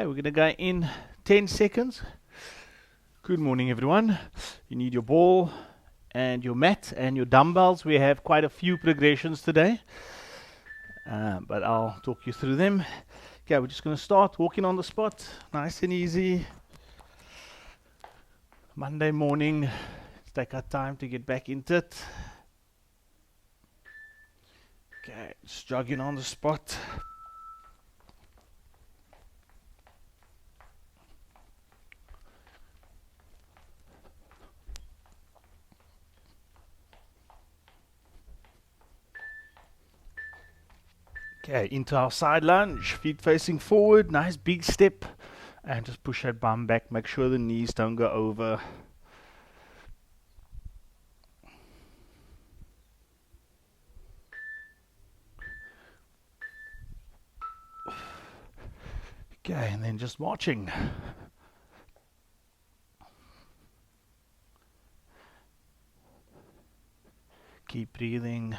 we're going to go in 10 seconds. Good morning, everyone. You need your ball and your mat and your dumbbells. We have quite a few progressions today, but I'll talk you through them. Okay, we're just going to start walking on the spot, nice and easy. Monday morning, let's take our time to get back into it. Okay, just jogging on the spot. Okay, into our side lunge, feet facing forward, nice big step, and just push that bum back, make sure the knees don't go over. Okay, and then just watching. Keep breathing.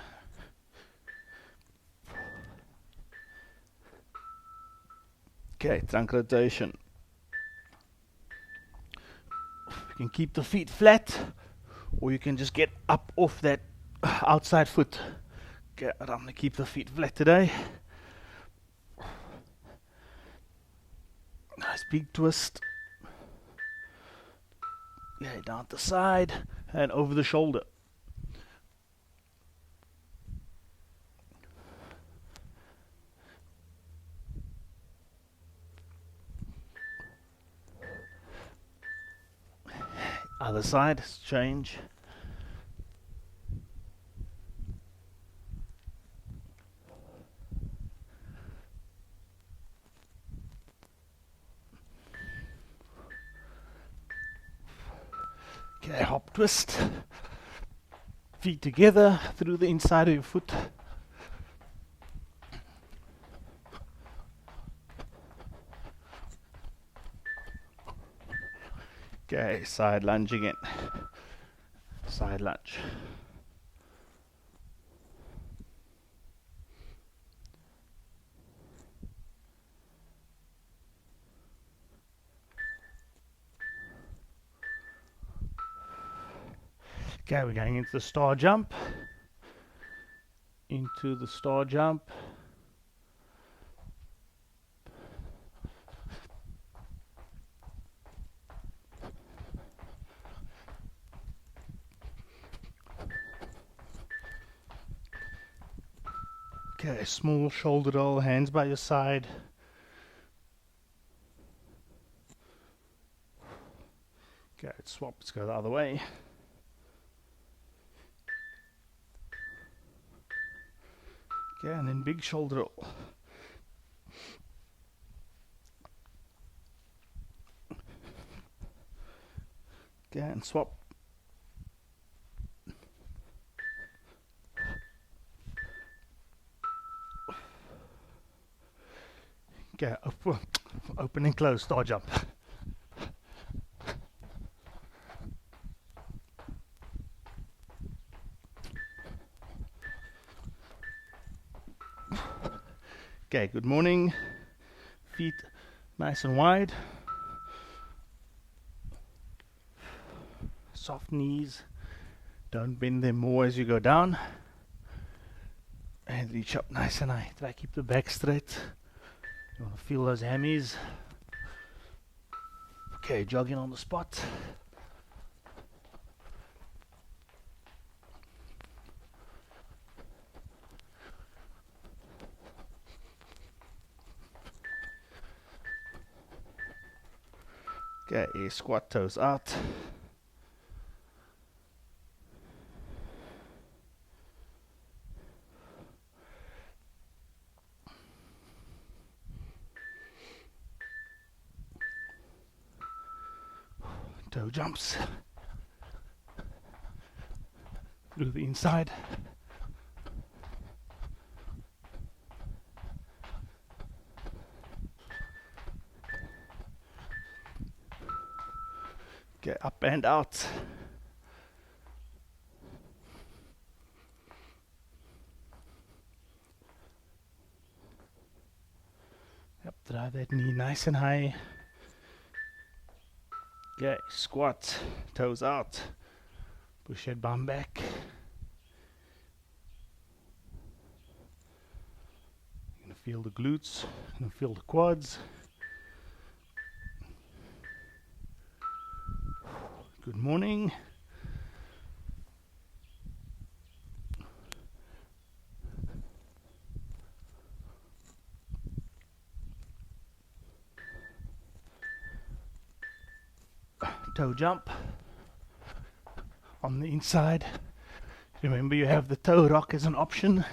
Okay, trunk rotation. You can keep the feet flat, or you can just get up off that outside foot. Okay, I'm going to keep the feet flat today. Nice big twist. Okay, down the side and over the shoulder. Other side, change. Okay, hop twist. Feet together through the inside of your foot. Okay, side lunge again. Side lunge. Okay, we're going into the star jump. Into the star jump. Okay, small shoulder roll, hands by your side. Okay, swap, let's go the other way. Okay, and then big shoulder roll. Okay, and swap. Okay, open and close, star jump. Okay, good morning. Feet nice and wide. Soft knees. Don't bend them more as you go down. And reach up nice and high. Try to keep the back straight. You want to feel those hammies. Okay, jogging on the spot. Okay, squat toes out. Toe jumps through the inside. Okay, up and out. Yep, Drive that knee nice and high. Okay, squat, toes out. Push that bum back. You're going to feel the glutes, you're going to feel the quads. Good morning. Toe jump on the inside. Remember, you have the toe rock as an option.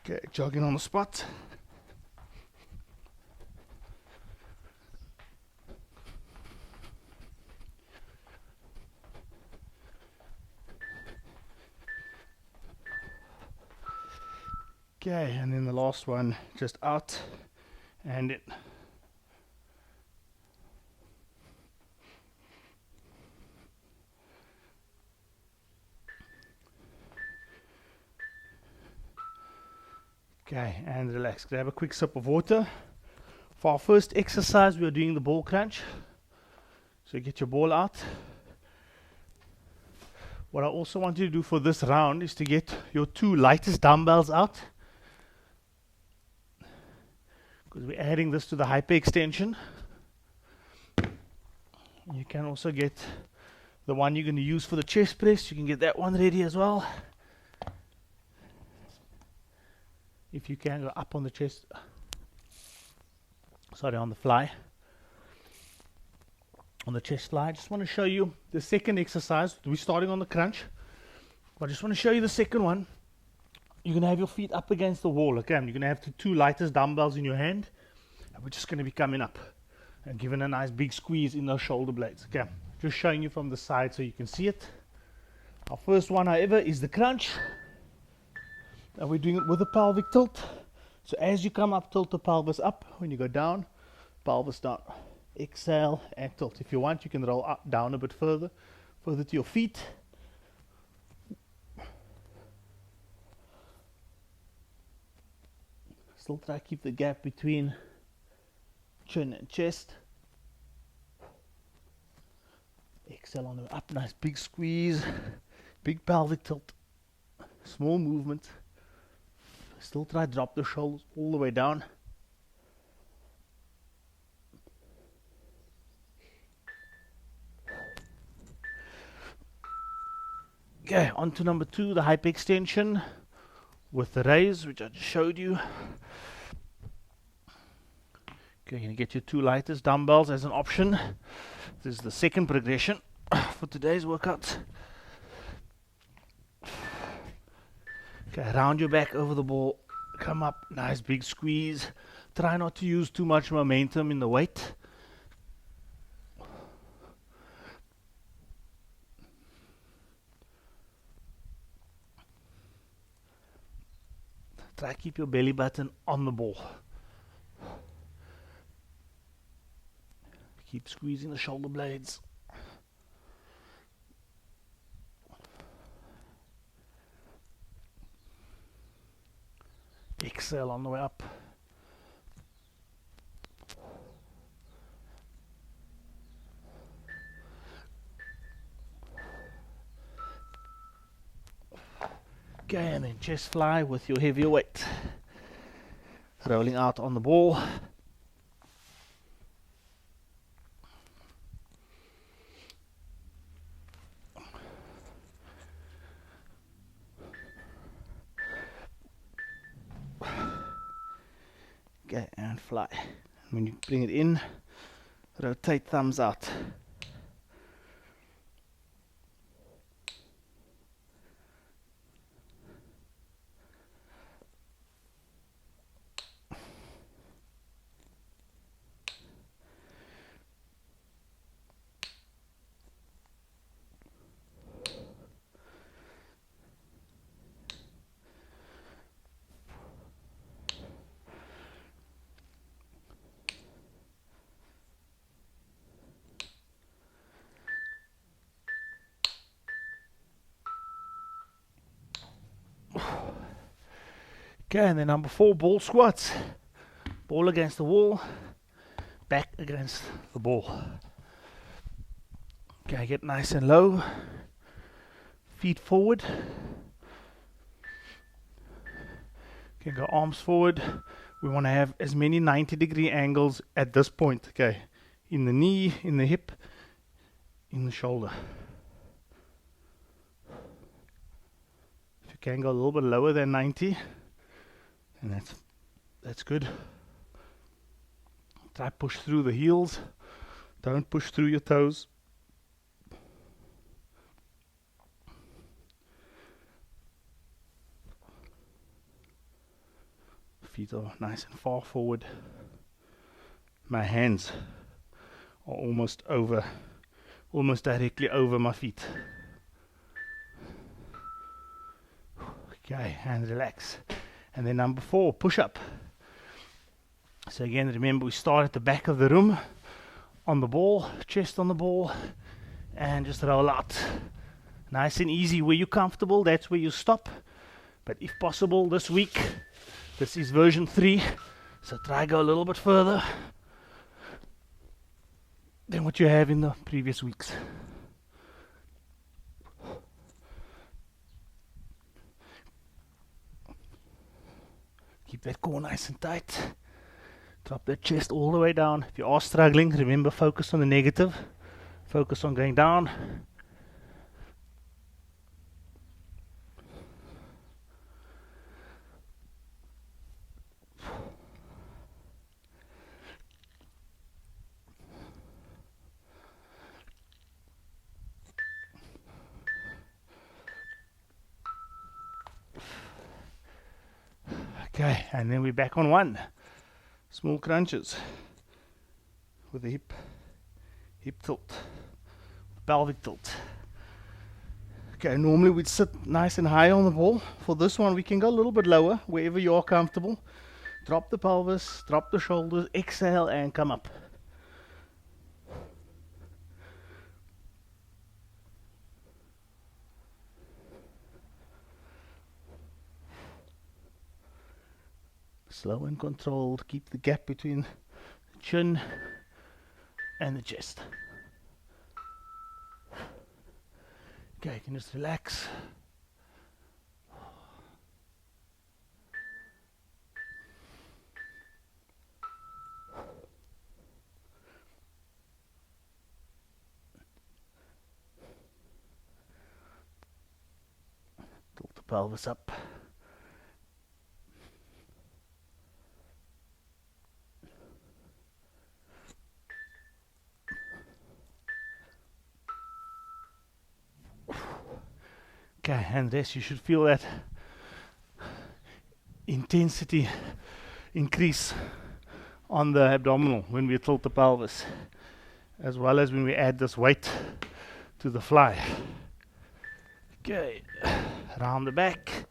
Okay, jogging on the spot. Okay, and then the last one, just out and in. Okay, and relax. Grab a quick sip of water. For our first exercise, we are doing the ball crunch. So get your ball out. What I also want you to do for this round is to get your two lightest dumbbells out, because we're adding this to the hyperextension. You can also get the one you're going to use for the chest press. You can get that one ready as well. If you can go up on the chest, on the fly, on the chest fly. I just want to show you the second exercise. We're starting on the crunch, but I just want to show you the second one. You're going to have your feet up against the wall, okay? And you're going to have the two lightest dumbbells in your hand, and we're just going to be coming up and giving a nice big squeeze in those shoulder blades, okay? Just showing you from the side so you can see it. Our first one, however, is the crunch, and we're doing it with a pelvic tilt. So as you come up, tilt the pelvis up. When you go down, pelvis down. Exhale and tilt. If you want, you can roll up, down a bit further to your feet. Still try to keep the gap between chin and chest. Exhale on the way up, nice big squeeze, big pelvic tilt, small movement. Still try to drop the shoulders all the way down. Okay, on to number 2, the hyperextension with the raise, which I just showed you. Okay, you're going to get your two lightest dumbbells as an option. This is the second progression for today's workout. Okay, round your back over the ball, come up, nice big squeeze. Try not to use too much momentum in the weight. Try to keep your belly button on the ball. Keep squeezing the shoulder blades. Exhale on the way up. Okay, and then chest fly with your heavier weight. Rolling out on the ball. Okay, and fly. When you bring it in, rotate thumbs out. Okay, and then number 4, ball squats. Ball against the wall, back against the ball. Okay, get nice and low, feet forward. Okay, go arms forward. We want to have as many 90-degree angles at this point, okay? In the knee, in the hip, in the shoulder. If you can go a little bit lower than 90, and that's good. Try push through the heels. Don't push through your toes. Feet are nice and far forward. My hands are almost directly over my feet. Okay, and relax. And then number 4, push up. So again, remember we start at the back of the room on the ball, chest on the ball, and just roll out. Nice and easy. Where you're comfortable, that's where you stop. But if possible, this week, this is version 3, so try go a little bit further than what you have in the previous weeks. Keep that core nice and tight. Drop that chest all the way down. If you are struggling, remember, focus on the negative. Focus on going down. Okay, and then we're back on 1. Small crunches with the hip tilt, pelvic tilt. Okay, normally we'd sit nice and high on the ball. For this one, we can go a little bit lower, wherever you are comfortable. Drop the pelvis, drop the shoulders, exhale and come up. Slow and controlled. Keep the gap between the chin and the chest. Okay, you can just relax. Tilt the pelvis up. Okay, and this, you should feel that intensity increase on the abdominal when we tilt the pelvis, as well as when we add this weight to the fly. Okay, round the back.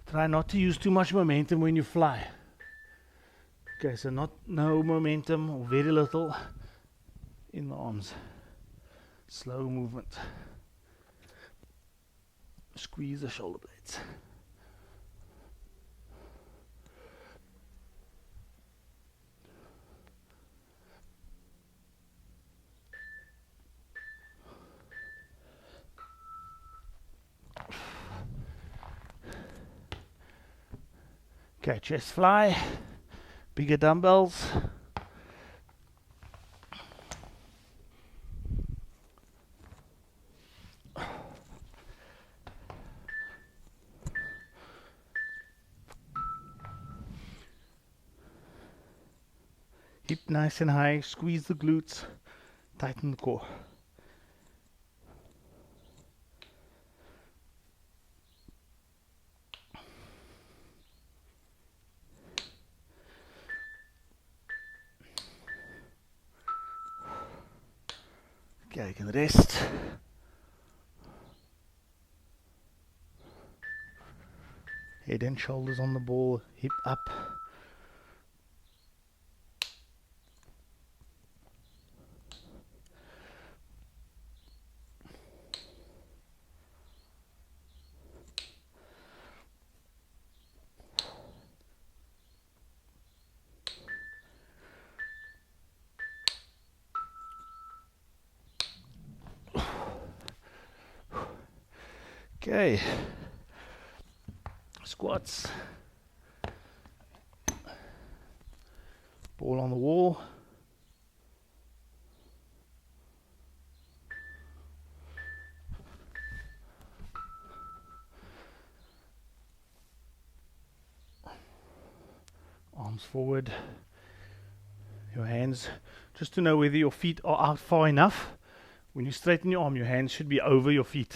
Try not to use too much momentum when you fly. Okay, so no momentum or very little in the arms. Slow movement. Squeeze the shoulder blades. Okay, chest fly, bigger dumbbells. Hip nice and high, squeeze the glutes, tighten the core. Okay, you can rest. Head and shoulders on the ball, hip up. Okay, squats, ball on the wall. Arms forward, your hands, just to know whether your feet are out far enough. When you straighten your arm, your hands should be over your feet.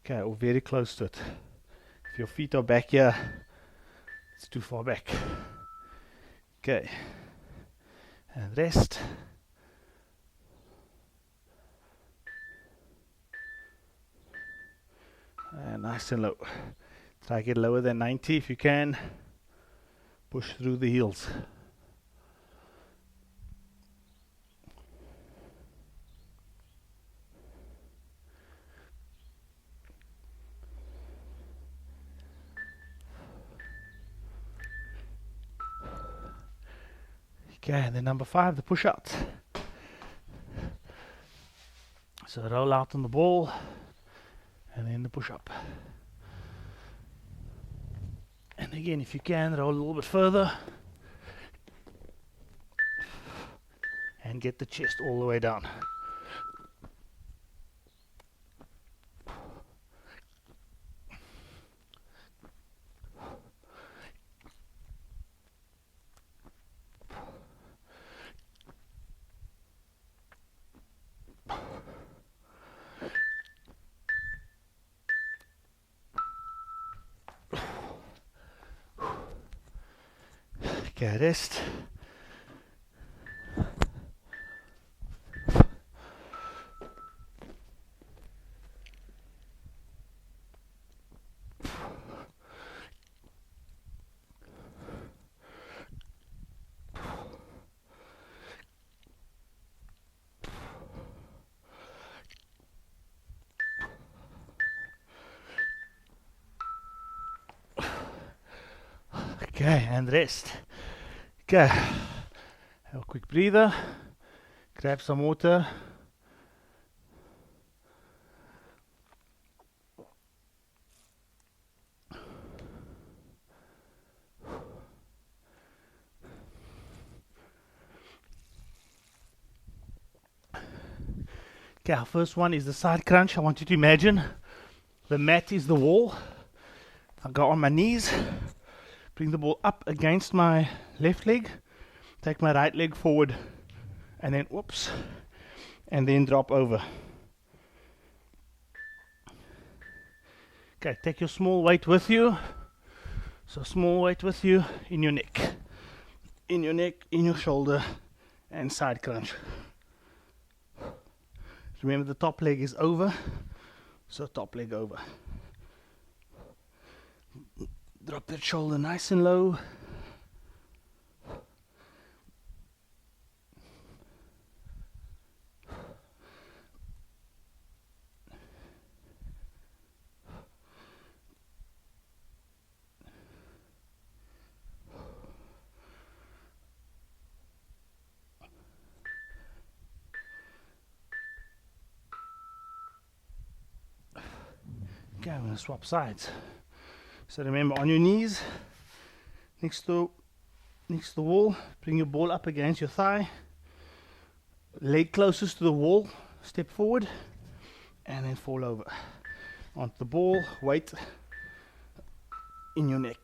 Okay, or very close to it. If your feet are back here, it's too far back. Okay, and rest. And nice and low. Try to get lower than 90 if you can. Push through the heels. Okay, and then number 5, the push out. So roll out on the ball, and then the push up. And again, if you can, roll a little bit further. And get the chest all the way down. Okay, rest. Okay, and rest. Okay, have a quick breather. Grab some water. Okay, our first one is the side crunch. I want you to imagine the mat is the wall. I go on my knees, bring the ball up against my left leg, take my right leg forward, and then whoops, and then drop over. Okay, take your small weight with you. So small weight with you in your neck, in your shoulder, and side crunch. Remember the top leg is over, so top leg over. Drop that shoulder nice and low. Okay, I'm going to swap sides. So remember, on your knees, next to the wall, bring your ball up against your thigh. Leg closest to the wall, step forward, and then fall over. Onto the ball, weight in your neck.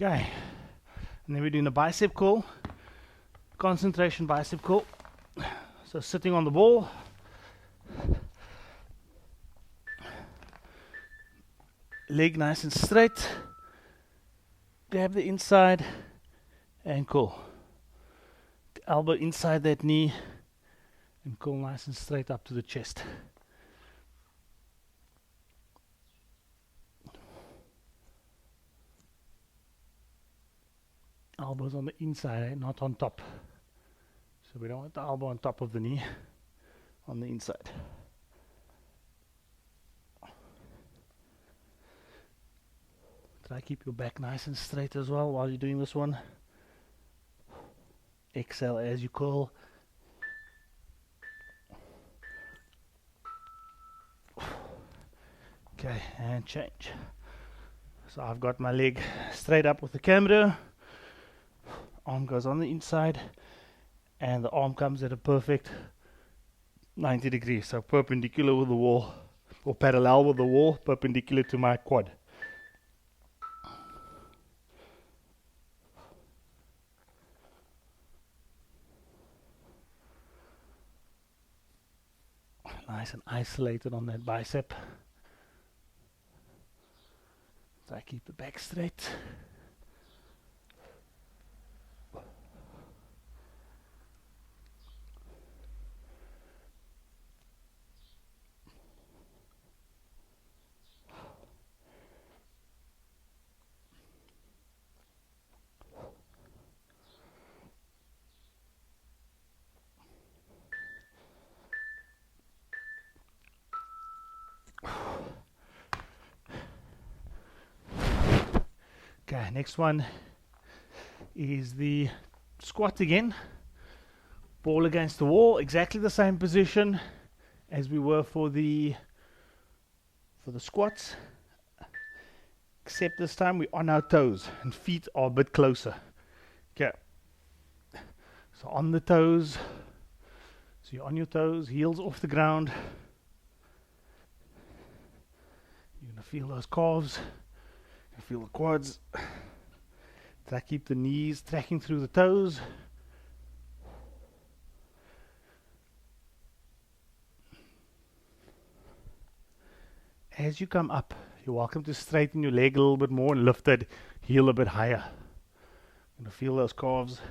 Okay, and then we're doing a bicep curl, concentration bicep curl. So sitting on the ball, leg nice and straight, grab the inside and curl. Elbow inside that knee and curl nice and straight up to the chest. Elbows on the inside, not on top. So we don't want the elbow on top of the knee, on the inside. Try keep your back nice and straight as well while you're doing this one. Exhale as you curl. Okay, and change. So I've got my leg straight up with the camera. Arm goes on the inside, and the arm comes at a perfect 90 degrees, so perpendicular with the wall, or parallel with the wall, perpendicular to my quad. Nice and isolated on that bicep. So I keep the back straight. Okay, next one is the squat again. Ball against the wall, exactly the same position as we were for the squats, except this time we're on our toes and feet are a bit closer. Okay, so on the toes, so you're on your toes, heels off the ground. You're gonna feel those calves, you feel the quads. Try keep the knees tracking through the toes. As you come up, you're welcome to straighten your leg a little bit more and lift that heel a bit higher. You're gonna feel those calves.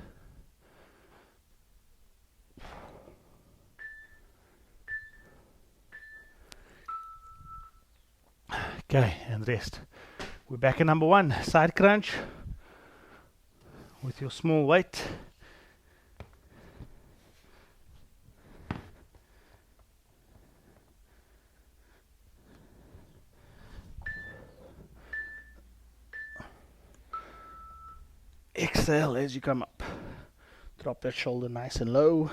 Okay, and rest. We're back at number one, side crunch with your small weight. Exhale as you come up. Drop that shoulder nice and low.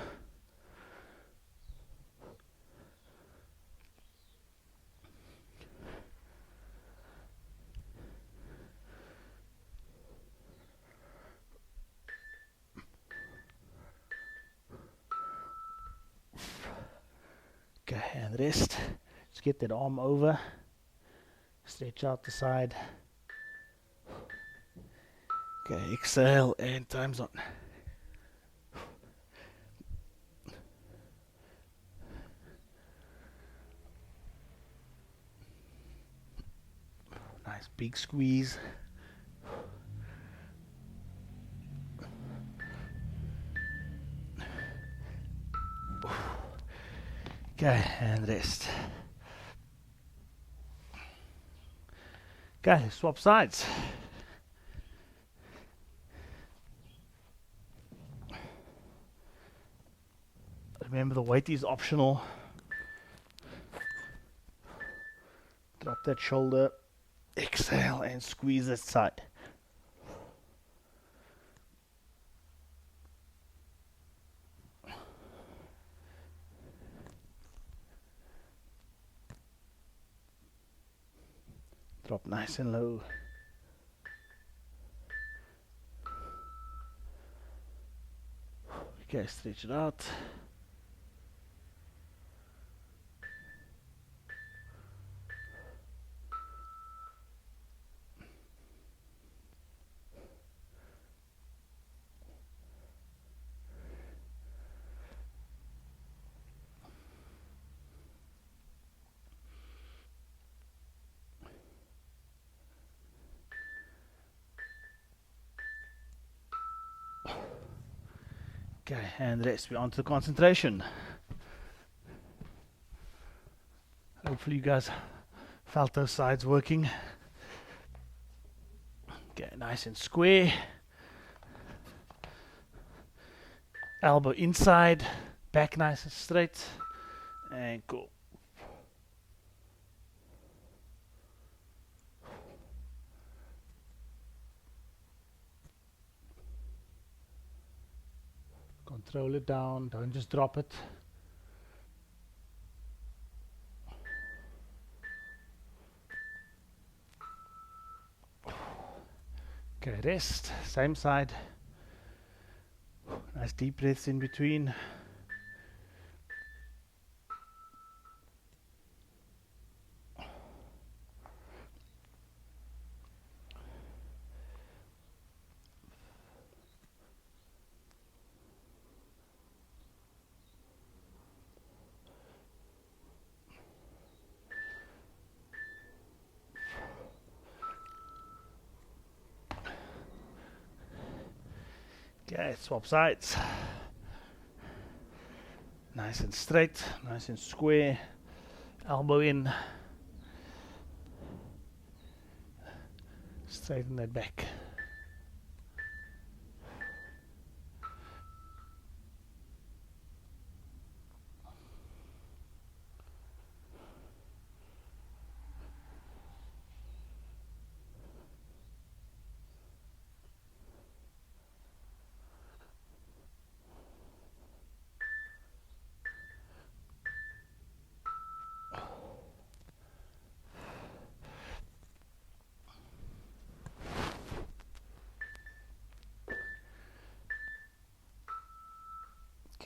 Okay, and rest. Just get that arm over. Stretch out the side. Okay, exhale and time's on. Nice big squeeze. Okay, and rest. Okay, swap sides. Remember, the weight is optional. Drop that shoulder. Exhale and squeeze that side. Drop nice and low. Okay, stretch it out. Okay, and rest. We're on to the concentration. Hopefully you guys felt those sides working. Okay, nice and square. Elbow inside, back nice and straight, and cool. Control it down, don't just drop it. Okay, rest, same side. Nice deep breaths in between. Okay, swap sides. Nice and straight, nice and square. Elbow in. Straighten that back.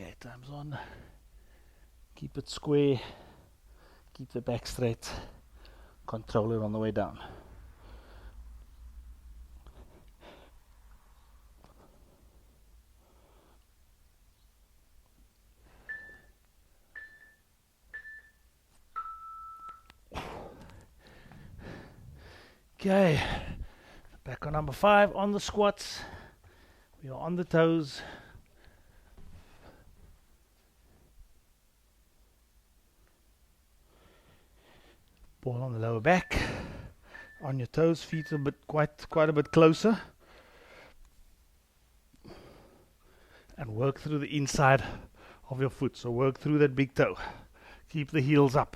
Okay, time's on. Keep it square. Keep the back straight. Control it on the way down. Okay, back on number 5 on the squats. We are on the toes. Ball on the lower back. On your toes, feet a bit quite a bit closer. And work through the inside of your foot. So work through that big toe. Keep the heels up.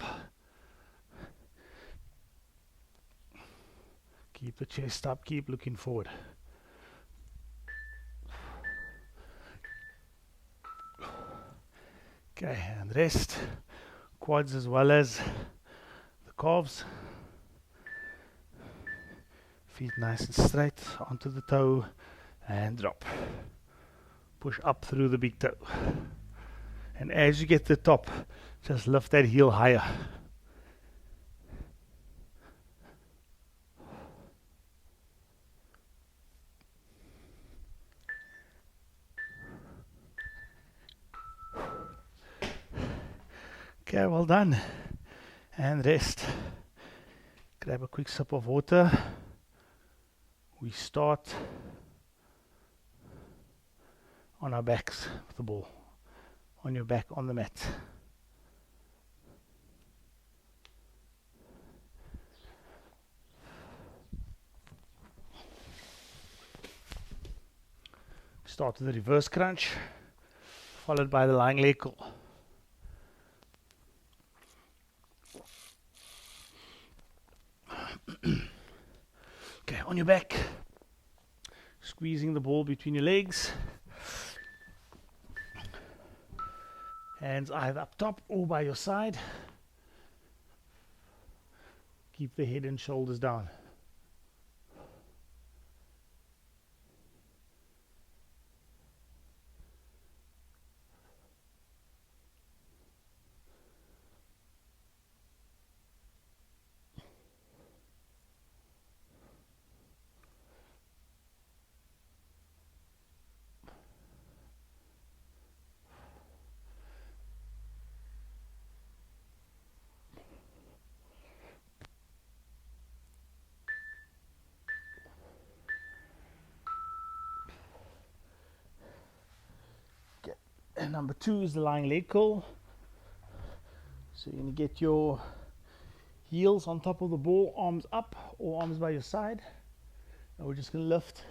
Keep the chest up, keep looking forward. Okay, and rest. Quads as well as the calves. Feet nice and straight onto the toe and drop. Push up through the big toe. And as you get to the top, just lift that heel higher. Okay, well done. And rest. Grab a quick sip of water. We start on our backs with the ball. On your back on the mat. Start with the reverse crunch, followed by the lying leg curl. Okay, on your back, squeezing the ball between your legs. Hands either up top or by your side. Keep the head and shoulders down. And number 2 is the lying leg curl. So you're going to get your heels on top of the ball, arms up or arms by your side. And we're just going to lift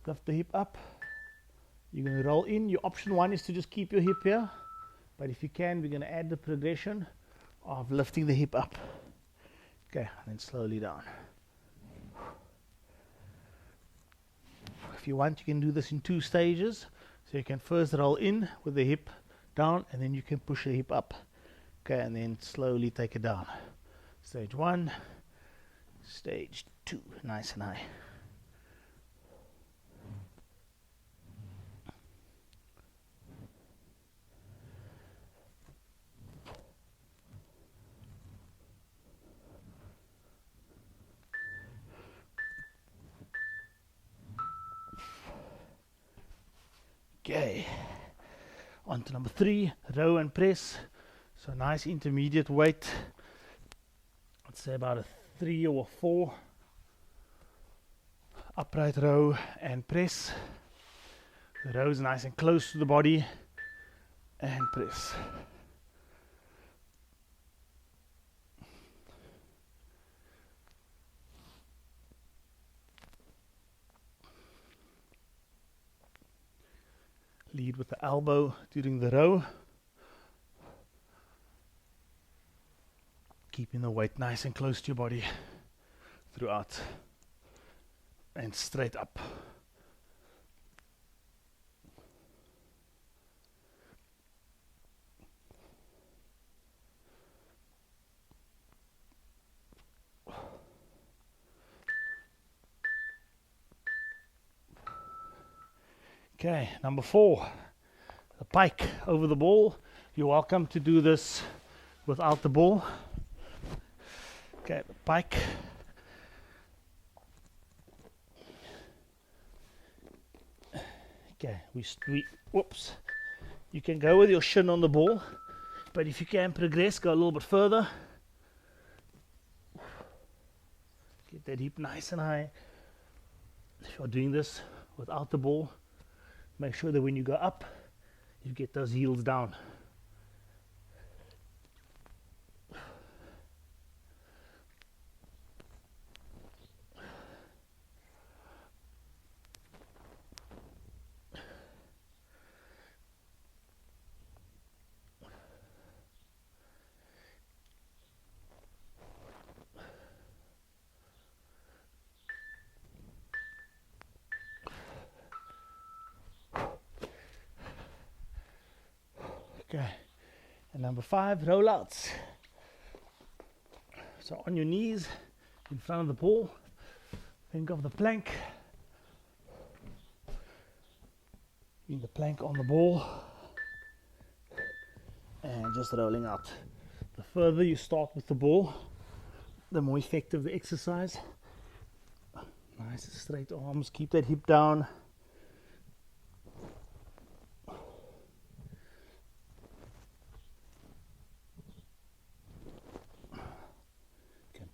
the hip up. You're going to roll in. Your option 1 is to just keep your hip here. But if you can, we're going to add the progression of lifting the hip up. Okay, and then slowly down. If you want, you can do this in 2 stages. So you can first roll in with the hip down, and then you can push the hip up. Okay, and then slowly take it down. Stage 1, stage 2, nice and high. Okay, on to number 3, row and press. So nice intermediate weight. Let's say about a 3 or 4. Upright row and press. The row is nice and close to the body, and press. Lead with the elbow during the row. Keeping the weight nice and close to your body throughout. And straight up. Okay, number 4, the pike over the ball. You're welcome to do this without the ball. Okay, the pike. Okay, whoops. You can go with your shin on the ball, but if you can progress, go a little bit further. Get that hip nice and high. If you're doing this without the ball, make sure that when you go up, you get those heels down. Okay, and number 5, rollouts. So on your knees, in front of the ball, think of the plank. Being the plank on the ball, and just rolling out. The further you start with the ball, the more effective the exercise. Nice straight arms, keep that hip down.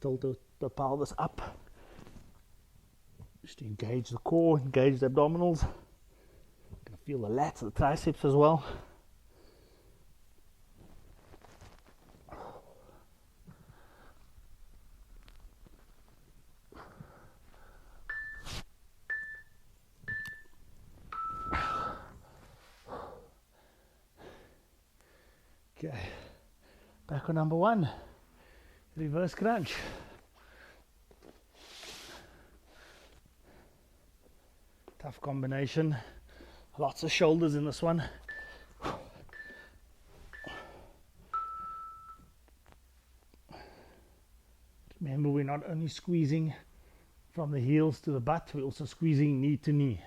Tilt the pelvis up, just to engage the core, engage the abdominals. You can feel the lats, the triceps as well. Okay, back on number 1. Reverse crunch. Tough combination. Lots of shoulders in this one. Remember, we're not only squeezing from the heels to the butt, we're also squeezing knee to knee.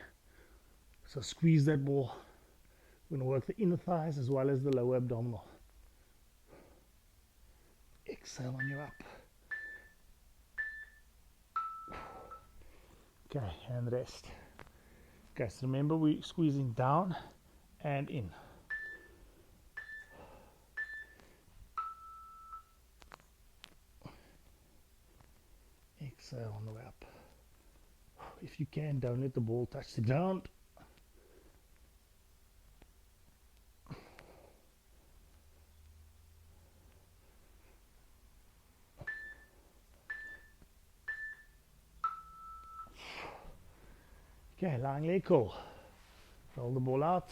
So squeeze that ball. We're going to work the inner thighs as well as the lower abdominal. Exhale on your up. Okay, and rest. Okay, so remember we're squeezing down and in. Exhale on the way up. If you can, don't let the ball touch the ground. Okay, lying leg curl. Roll the ball out.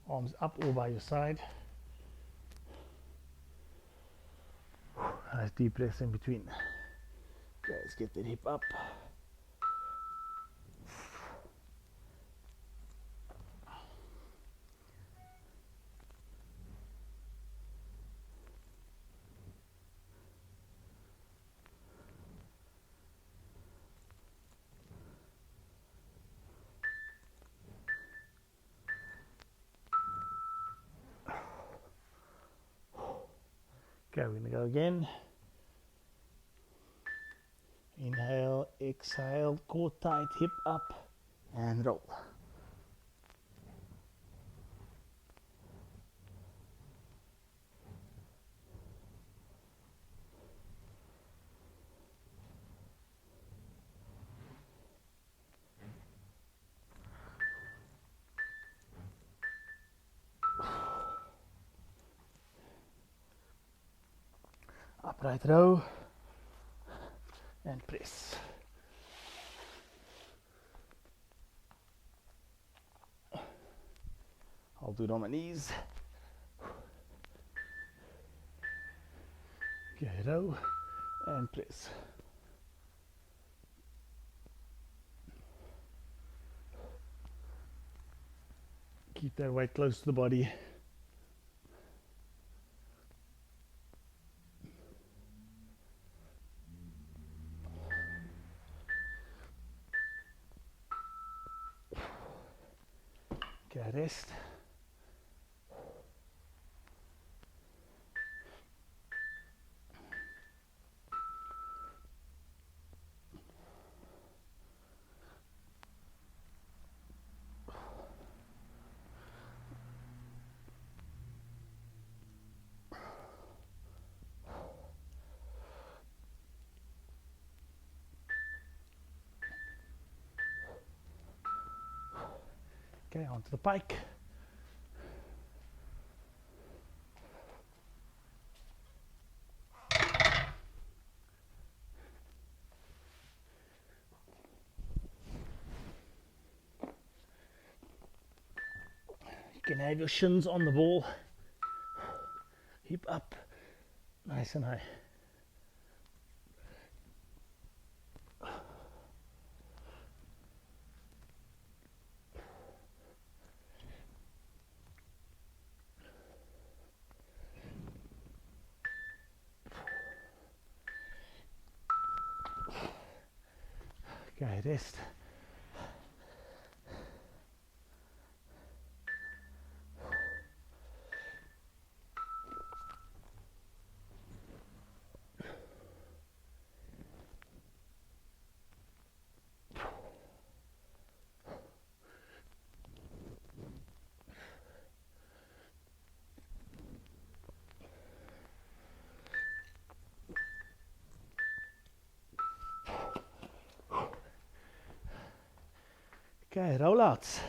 Arms up or by your side. Nice deep breaths in between. Okay, let's get that hip up. Okay, we're gonna go again. Inhale, exhale, core tight, hip up, and roll. Upright row and press. I'll do it on my knees. Okay, row and press. Keep that weight close to the body. Okay, rest. Okay, onto the pike. You can have your shins on the ball. Hip up, nice and high. Okay, rest. Okay, rollouts.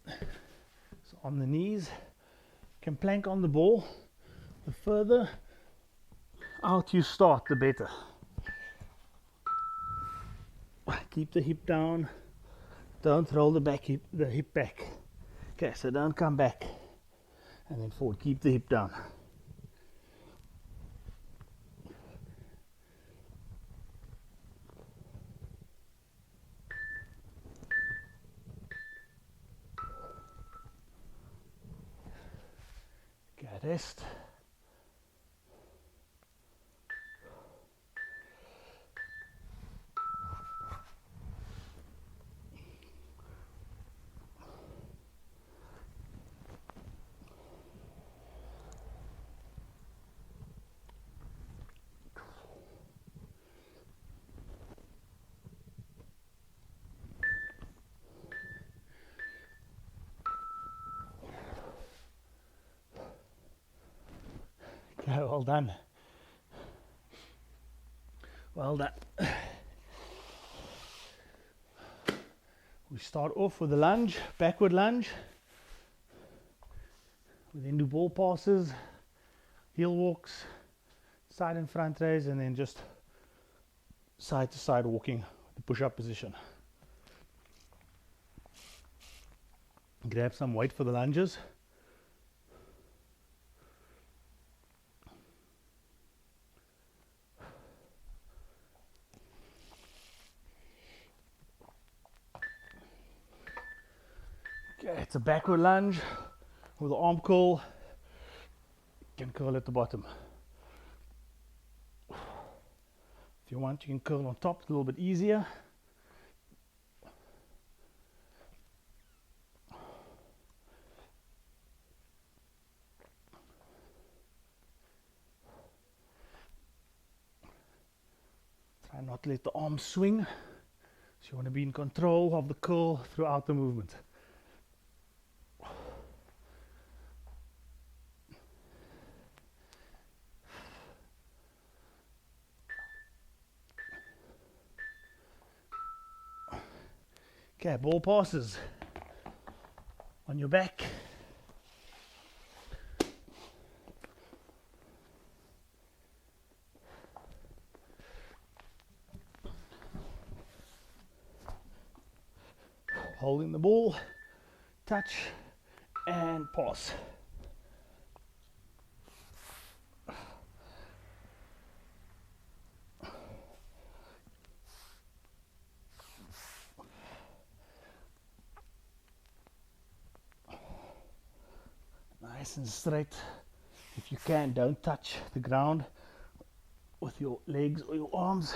So on the knees, can plank on the ball. The further out you start, the better. Keep the hip down. Don't roll the hip back. Okay, so don't come back and then forward. Keep the hip down. Okay, rest. Okay, well done. Well done. We start off with a lunge, backward lunge. We then do ball passes, heel walks, side and front raise, and then just side to side walking, the push-up position. Grab some weight for the lunges. Okay, it's a backward lunge with the arm curl. You can curl at the bottom. If you want, you can curl on top, a little bit easier. Try not to let the arms swing. So you want to be in control of the curl throughout the movement. Okay, ball passes on your back. Holding the ball, touch, and pass. Nice and straight. If you can, don't touch the ground with your legs or your arms.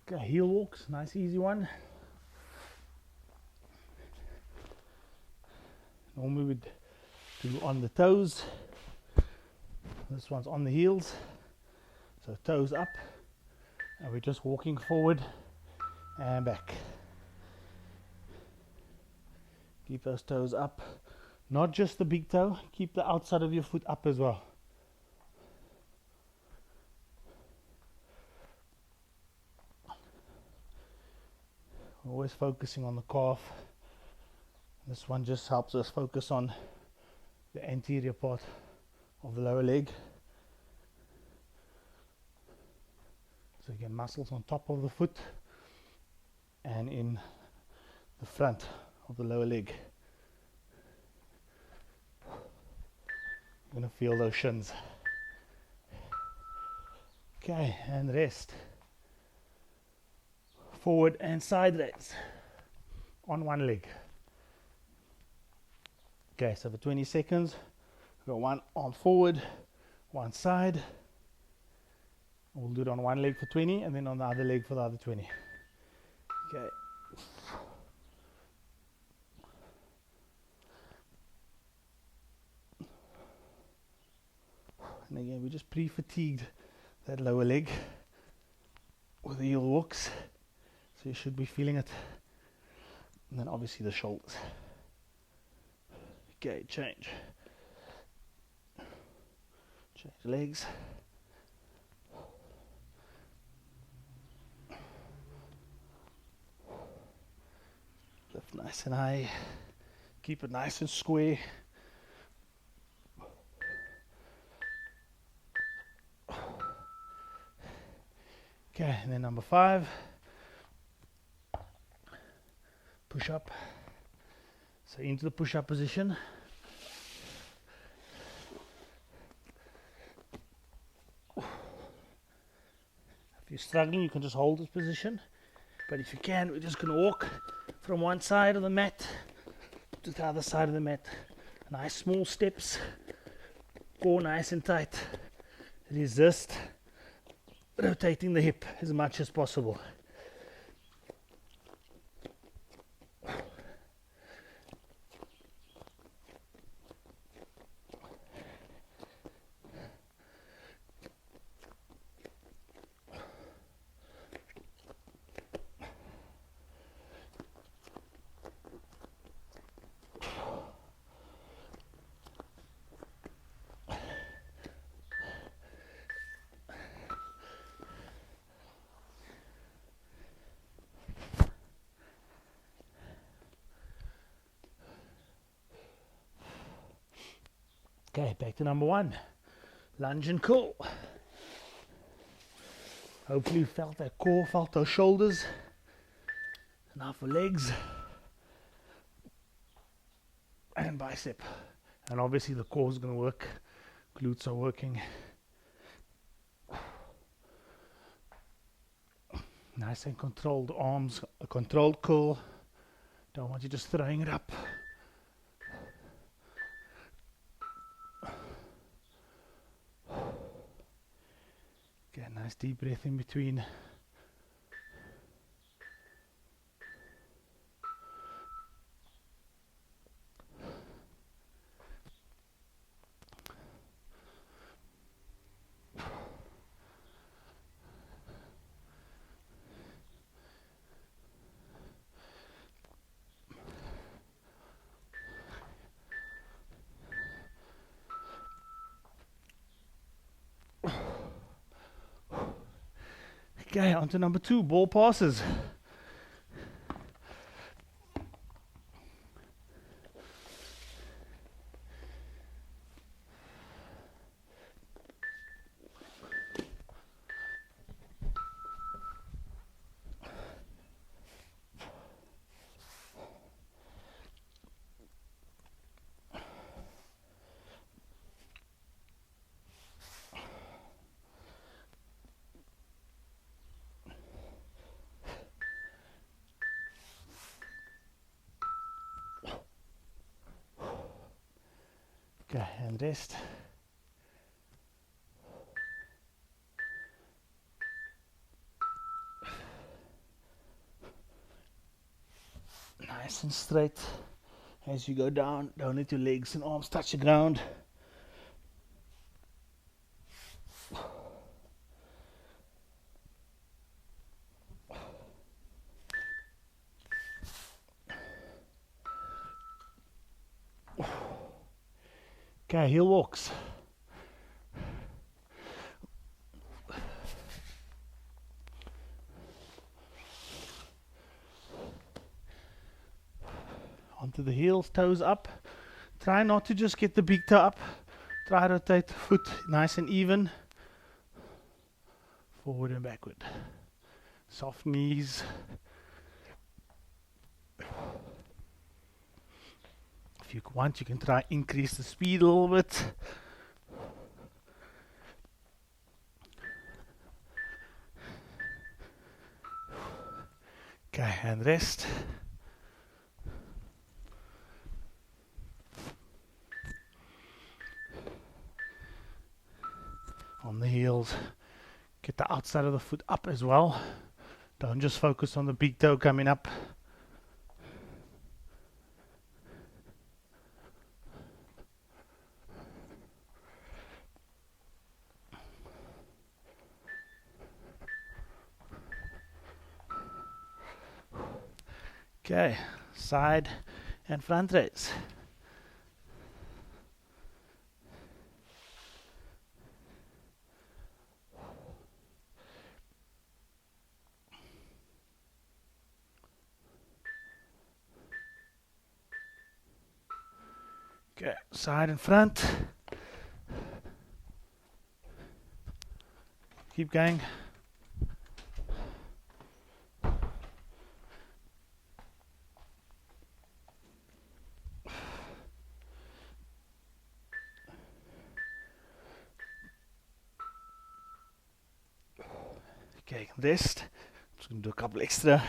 Okay, heel walks, nice easy one. Normally we'd do on the toes. This one's on the heels. So toes up, and we're just walking forward and back. Keep those toes up. Not just the big toe, keep the outside of your foot up as well. Always focusing on the calf. This one just helps us focus on the anterior part of the lower leg. So again, muscles on top of the foot and in the front of the lower leg. You're going to feel those shins. Okay, and rest. Forward and side raise on one leg. Okay, so for 20 seconds, we've got one arm forward, one side. We'll do it on one leg for 20 and then on the other leg for the other 20. Okay. And again, we just pre-fatigued that lower leg with the heel walks. So you should be feeling it. And then obviously the shoulders. Okay, change. Change legs. Lift nice and high. Keep it nice and square. Okay, and then number 5. Push up. So into the push up position. If you're struggling, you can just hold this position. But if you can, we're just going to walk from one side of the mat to the other side of the mat. Nice small steps. Core nice and tight. Resist rotating the hip as much as possible. Okay, back to number 1. Lunge and curl. Hopefully you felt that core, felt those shoulders. Now for legs and bicep. And obviously the core is going to work. Glutes are working. Nice and controlled arms, a controlled curl. Don't want you just throwing it up. Get a nice deep breath in between. Okay, on to number 2, ball passes. Okay, and rest. Nice and straight. As you go down, don't let your legs and arms touch the ground. Okay, heel walks. Onto the heels, toes up. Try not to just get the big toe up. Try to rotate the foot nice and even. Forward and backward. Soft knees. If you want, you can try increase the speed a little bit. Okay, and rest. On the heels, get the outside of the foot up as well. Don't just focus on the big toe coming up. Okay, side and front raise. Okay, side and front. Keep going. Okay, rest. Just gonna do a couple extra.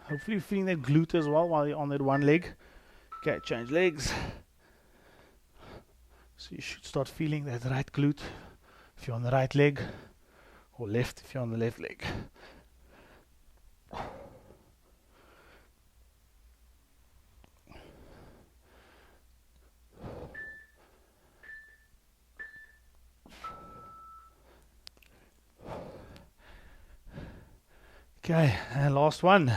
Hopefully you're feeling that glute as well while you're on that one leg. Okay, change legs. So you should start feeling that right glute if you're on the right leg, or left if you're on the left leg. Okay, and last one.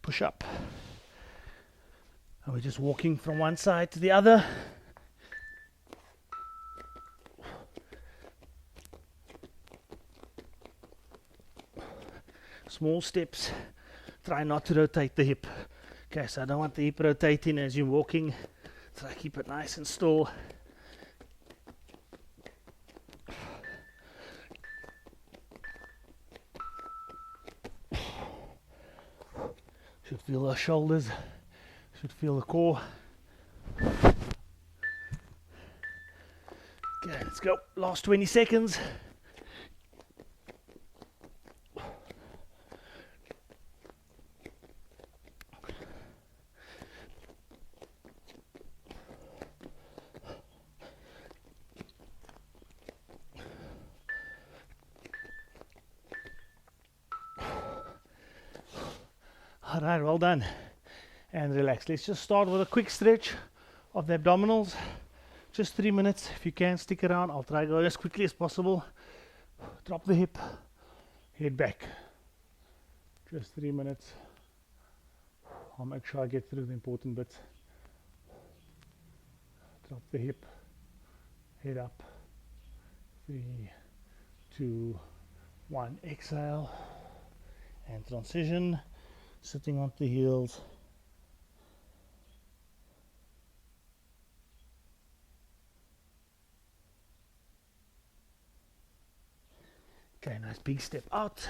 Push up. And we're just walking from one side to the other. Small steps. Try not to rotate the hip. Okay, so I don't want the hip rotating as you're walking. Try to keep it nice and still. Should feel the shoulders, should feel the core. Okay, let's go. Last 20 seconds. Alright, well done. And relax. Let's just start with a quick stretch of the abdominals. Just 3 minutes. If you can, stick around. I'll try to go as quickly as possible. Drop the hip. Head back. Just 3 minutes. I'll make sure I get through the important bits. Drop the hip. Head up. 3, 2, 1. Exhale. And transition. Sitting onto the heels. Okay, nice big step out.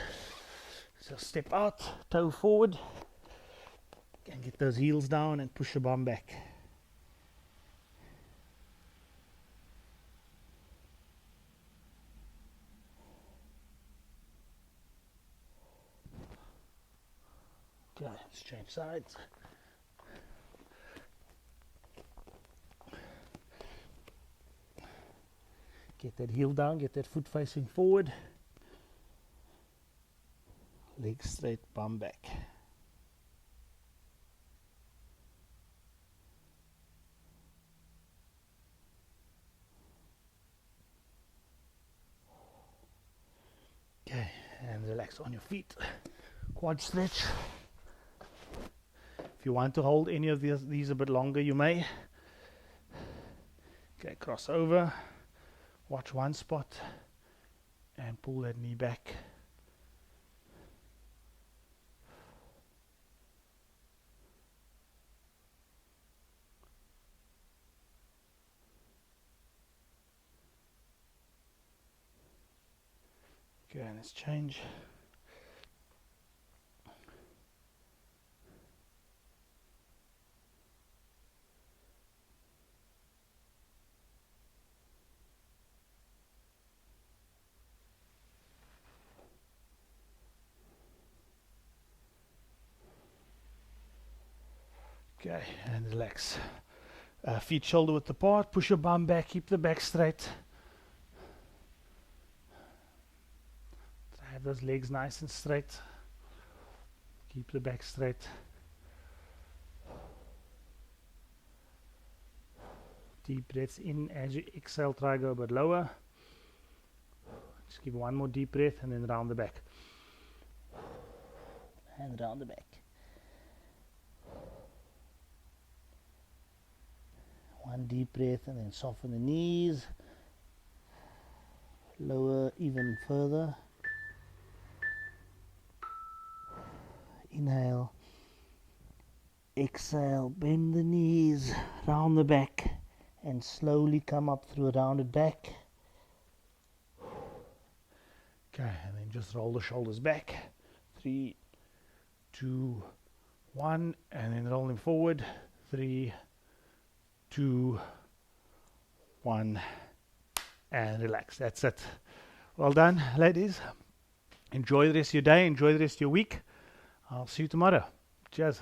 So step out, toe forward. And get those heels down and push your bum back. Okay, let's change sides. Get that heel down, get that foot facing forward. Legs straight, bum back. Okay, and relax on your feet. Quad stretch. If you want to hold any of these a bit longer, you may. Okay, cross over. Watch one spot and pull that knee back. Okay, let's change. Okay, and relax. Feet shoulder width apart. Push your bum back. Keep the back straight. Have those legs nice and straight. Keep the back straight. Deep breaths in as you exhale. Try go a bit lower. Just give one more deep breath and then round the back. And round the back. One deep breath and then soften the knees. Lower even further. Inhale. Exhale. Bend the knees. Round the back. And slowly come up through a rounded back. Okay, and then just roll the shoulders back. 3, 2, 1. And then roll them forward. 3, 2, 1. And relax. That's it. Well done, ladies. Enjoy the rest of your day. Enjoy the rest of your week. I'll see you tomorrow. Cheers.